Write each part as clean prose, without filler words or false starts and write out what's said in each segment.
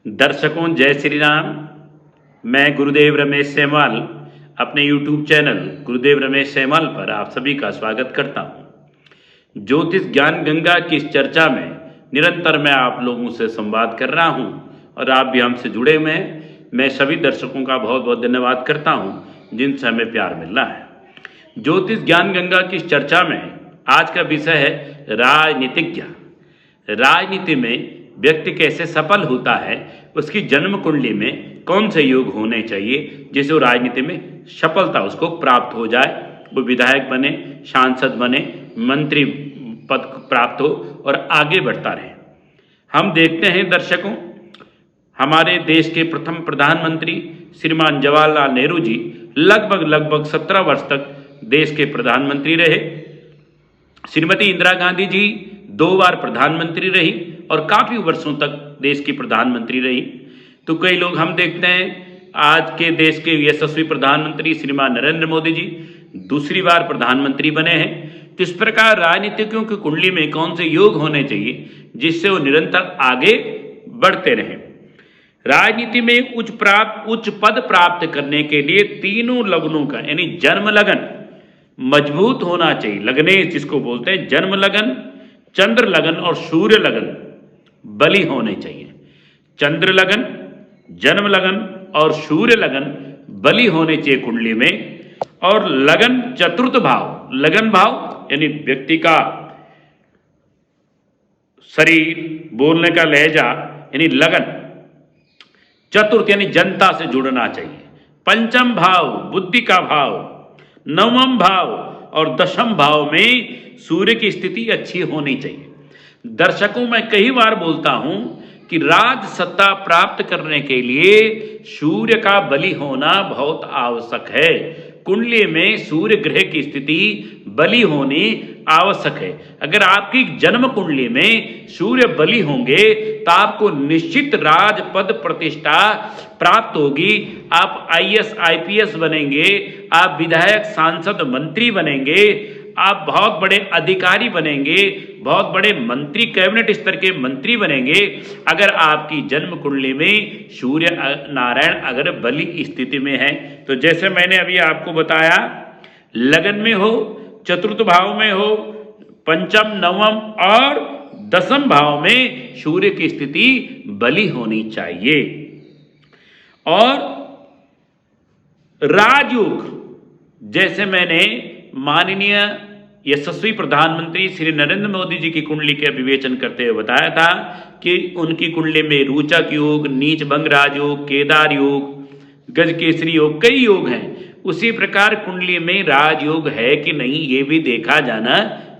दर्शकों जय श्री राम। मैं गुरुदेव रमेश सेमवाल अपने YouTube चैनल गुरुदेव रमेश सेमवाल पर आप सभी का स्वागत करता हूं। ज्योतिष ज्ञान गंगा की इस चर्चा में निरंतर मैं आप लोगों से संवाद कर रहा हूं और आप भी हमसे जुड़े हुए हैं। मैं सभी दर्शकों का बहुत बहुत धन्यवाद करता हूं जिनसे हमें प्यार मिल रहा है। ज्योतिष ज्ञान गंगा की इस चर्चा में आज का विषय है राजनीतिज्ञ। राजनीति में व्यक्ति कैसे सफल होता है, उसकी जन्म कुंडली में कौन से योग होने चाहिए जिससे वो राजनीति में सफलता उसको प्राप्त हो जाए, वो विधायक बने, सांसद बने, मंत्री पद प्राप्त हो और आगे बढ़ता रहे। हम देखते हैं दर्शकों, हमारे देश के प्रथम प्रधानमंत्री श्रीमान जवाहरलाल नेहरू जी लगभग 17 वर्ष तक देश के प्रधानमंत्री रहे। श्रीमती इंदिरा गांधी जी 2 बार प्रधानमंत्री रही और काफ़ी वर्षों तक देश की प्रधानमंत्री रही। तो कई लोग हम देखते हैं आज के देश के यशस्वी प्रधानमंत्री श्रीमान नरेंद्र मोदी जी दूसरी बार प्रधानमंत्री बने हैं। तो इस प्रकार राजनीतिज्ञों की कुंडली में कौन से योग होने चाहिए जिससे वो निरंतर आगे बढ़ते रहें। राजनीति में उच्च पद प्राप्त करने के लिए तीनों लगनों का यानी जन्म लगन मजबूत होना चाहिए। लगने जिसको बोलते हैं जन्म लगन, चंद्र लगन और सूर्य लगन बली होने चाहिए। चंद्र लगन, जन्म लगन और सूर्य लगन बली होने चाहिए कुंडली में। और लगन चतुर्थ भाव, लगन भाव यानी व्यक्ति का शरीर, बोलने का लहजा यानी लगन। चतुर्थ यानी जनता से जुड़ना चाहिए। पंचम भाव बुद्धि का भाव, नवम भाव और दशम भाव में सूर्य की स्थिति अच्छी होनी चाहिए। दर्शकों मैं कई बार बोलता हूं कि राज सत्ता प्राप्त करने के लिए सूर्य का बलि होना बहुत आवश्यक है। कुंडली में सूर्य ग्रह की स्थिति बलि होनी आवश्यक है। अगर आपकी जन्म कुंडली में सूर्य बलि होंगे तो आपको निश्चित राज पद प्रतिष्ठा प्राप्त होगी। आप IAS IPS बनेंगे, आप विधायक सांसद मंत्री बनेंगे, आप बहुत बड़े अधिकारी बनेंगे, बहुत बड़े मंत्री, कैबिनेट स्तर के मंत्री बनेंगे अगर आपकी जन्म कुंडली में सूर्य नारायण अगर बली स्थिति में है। तो जैसे मैंने अभी आपको बताया, लगन में हो, चतुर्थ भाव में हो, पंचम, नवम और दसम भाव में सूर्य की स्थिति बली होनी चाहिए। और राजयोग जैसे मैंने माननीय यशस्वी प्रधानमंत्री श्री नरेंद्र मोदी जी की कुंडली के विवेचन करते हुए बताया था कि उनकी कुंडली में रोचक योग, नीच भंग राजयोग, केदार योग, गजकेसरी योग, कई योग हैं। उसी प्रकार कुंडली में राजयोग है कि नहीं ये भी देखा जाना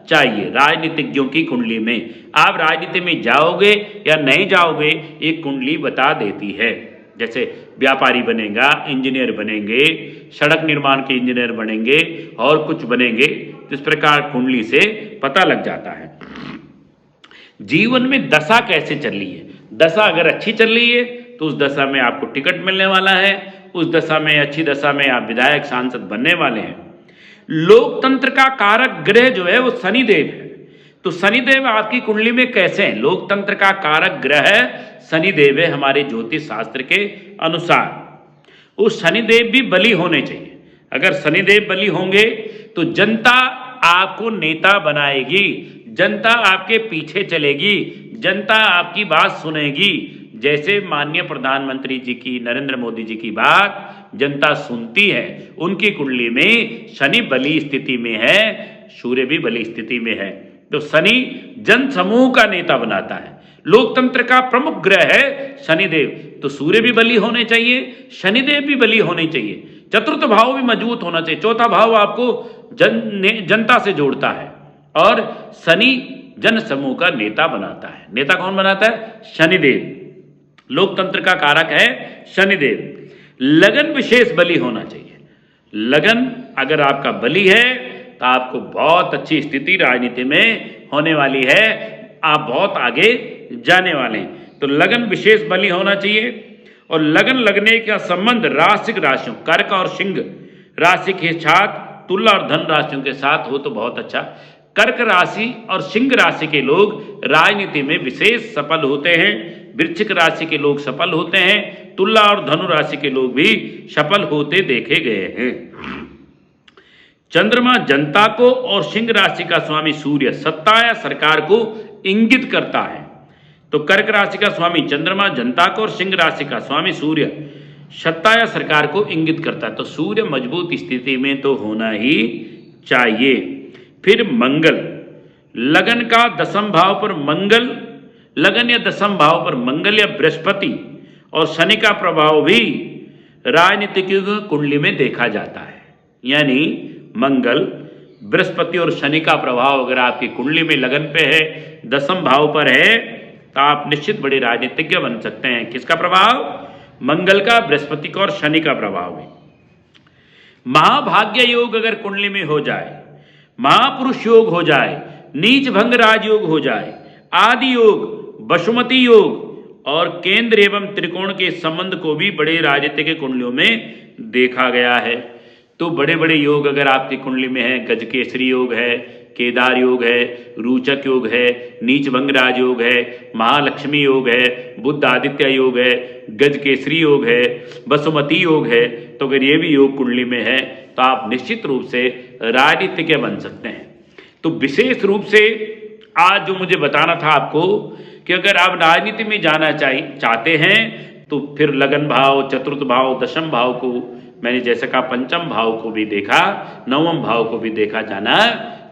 चाहिए। राजनीतिज्ञों की कुंडली में आप राजनीति में जाओगे या नहीं जाओगे एक कुंडली बता देती है। जैसे व्यापारी बनेगा, इंजीनियर बनेंगे, सड़क निर्माण के इंजीनियर बनेंगे और कुछ बनेंगे, तो इस प्रकार कुंडली से पता लग जाता है। जीवन में दशा कैसे चल रही है, दशा अगर अच्छी चल रही है तो उस दशा में आपको टिकट मिलने वाला है, उस दशा में, अच्छी दशा में आप विधायक सांसद बनने वाले हैं। लोकतंत्र का कारक ग्रह जो है वो शनिदेव है। तो शनिदेव आपकी कुंडली में कैसे हैं? लोकतंत्र का कारक ग्रह शनिदेव है हमारे ज्योतिष शास्त्र के अनुसार। उस शनिदेव भी बली होने चाहिए। अगर शनिदेव बली होंगे तो जनता आपको नेता बनाएगी, जनता आपके पीछे चलेगी, जनता आपकी बात सुनेगी। जैसे माननीय प्रधानमंत्री जी की, नरेंद्र मोदी जी की बात जनता सुनती है। उनकी कुंडली में शनि बली स्थिति में है, सूर्य भी बली स्थिति में है। तो शनि जन समूह का नेता बनाता है। लोकतंत्र का प्रमुख ग्रह है शनिदेव। तो सूर्य भी बली होने चाहिए, शनिदेव भी बली होने चाहिए। चतुर्थ भाव भी मजबूत होना चाहिए। चौथा भाव आपको जनता से जोड़ता है और शनि जन समूह का नेता बनाता है। नेता कौन बनाता है? शनिदेव। लोकतंत्र का कारक है शनिदेव। लगन विशेष बली होना चाहिए। लगन अगर आपका बली है तो आपको बहुत अच्छी स्थिति राजनीति में होने वाली है, आप बहुत आगे जाने वाले हैं। तो लगन विशेष बली होना चाहिए। और लगन लगने का संबंध राशिक राशियों, कर्क और सिंह राशि के साथ, तुला और धन राशियों के साथ हो तो बहुत अच्छा। कर्क राशि और सिंह राशि के लोग राजनीति में विशेष सफल होते हैं। वृश्चिक राशि के लोग सफल होते हैं। तुला और धनु राशि के लोग भी सफल होते देखे गए हैं। चंद्रमा जनता को और सिंह राशि का स्वामी सूर्य सत्ता या सरकार को इंगित करता है। तो कर्क राशि का स्वामी चंद्रमा जनता को और सिंह राशि का स्वामी सूर्य सत्ता या सरकार को इंगित करता है। तो सूर्य मजबूत स्थिति में तो होना ही चाहिए। फिर मंगल, लगन का दसम भाव पर मंगल, लगन या दसम भाव पर मंगल या बृहस्पति और शनि का प्रभाव भी राजनीतिज्ञों की कुंडली में देखा जाता है। यानी मंगल, बृहस्पति और शनि का प्रभाव अगर आपकी कुंडली में लगन पे है, दसम भाव पर है, तो आप निश्चित बड़े राजनीतिज्ञ बन सकते हैं। किसका प्रभाव? मंगल का, बृहस्पति का और शनि का प्रभाव है। महाभाग्य योग अगर कुंडली में हो जाए, महापुरुष योग हो जाए, नीच भंग राजयोग हो जाए, आदि योग, वसुमती योग और केंद्र एवं त्रिकोण के संबंध को भी बड़े राजनीतिक कुंडलियों में देखा गया है। तो बड़े बड़े योग अगर आपकी कुंडली में है, गजकेसरी योग है, केदार योग है, रूचक योग है, नीच भंग राज योग है, महालक्ष्मी योग है, बुद्ध आदित्य योग है, गजकेसरी योग है, वसुमती योग है, तो अगर ये भी योग कुंडली में है तो आप निश्चित रूप से राजनीतिज्ञ बन सकते हैं। तो विशेष रूप से आज जो मुझे बताना था आपको कि अगर आप राजनीति में जाना चाहते हैं तो फिर लगन भाव, चतुर्थ भाव, दशम भाव को मैंने जैसे कहा, पंचम भाव को भी देखा, नवम भाव को भी देखा जाना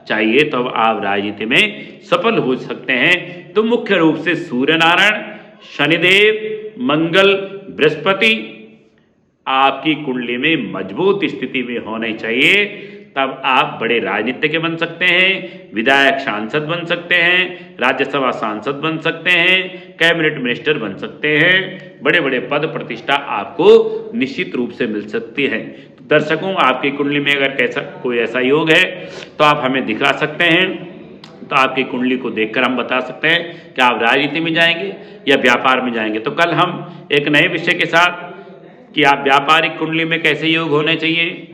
चाहिए, तब तो आप राजनीति में सफल हो सकते हैं। तो मुख्य रूप से सूर्य नारायण, शनिदेव, मंगल, बृहस्पति आपकी कुंडली में मजबूत स्थिति में होने चाहिए, तब आप बड़े राजनीतिज्ञ बन सकते हैं, विधायक सांसद बन सकते हैं, राज्यसभा सांसद बन सकते हैं, कैबिनेट मिनिस्टर बन सकते हैं, बड़े बड़े पद प्रतिष्ठा आपको निश्चित रूप से मिल सकती है। तो दर्शकों, आपकी कुंडली में अगर कोई ऐसा योग है तो आप हमें दिखा सकते हैं। तो आपकी कुंडली को देखकर हम बता सकते हैं कि आप राजनीति में जाएंगे या व्यापार में जाएंगे। तो कल हम एक नए विषय के साथ कि आप व्यापारिक कुंडली में कैसे योग होने चाहिए,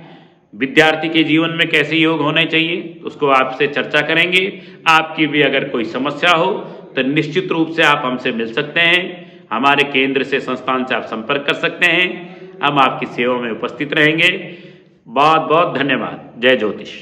विद्यार्थी के जीवन में कैसे योग होने चाहिए, उसको आपसे चर्चा करेंगे। आपकी भी अगर कोई समस्या हो तो निश्चित रूप से आप हमसे मिल सकते हैं। हमारे केंद्र से, संस्थान से आप संपर्क कर सकते हैं। हम आपकी सेवा में उपस्थित रहेंगे। बहुत बहुत धन्यवाद। जय ज्योतिष।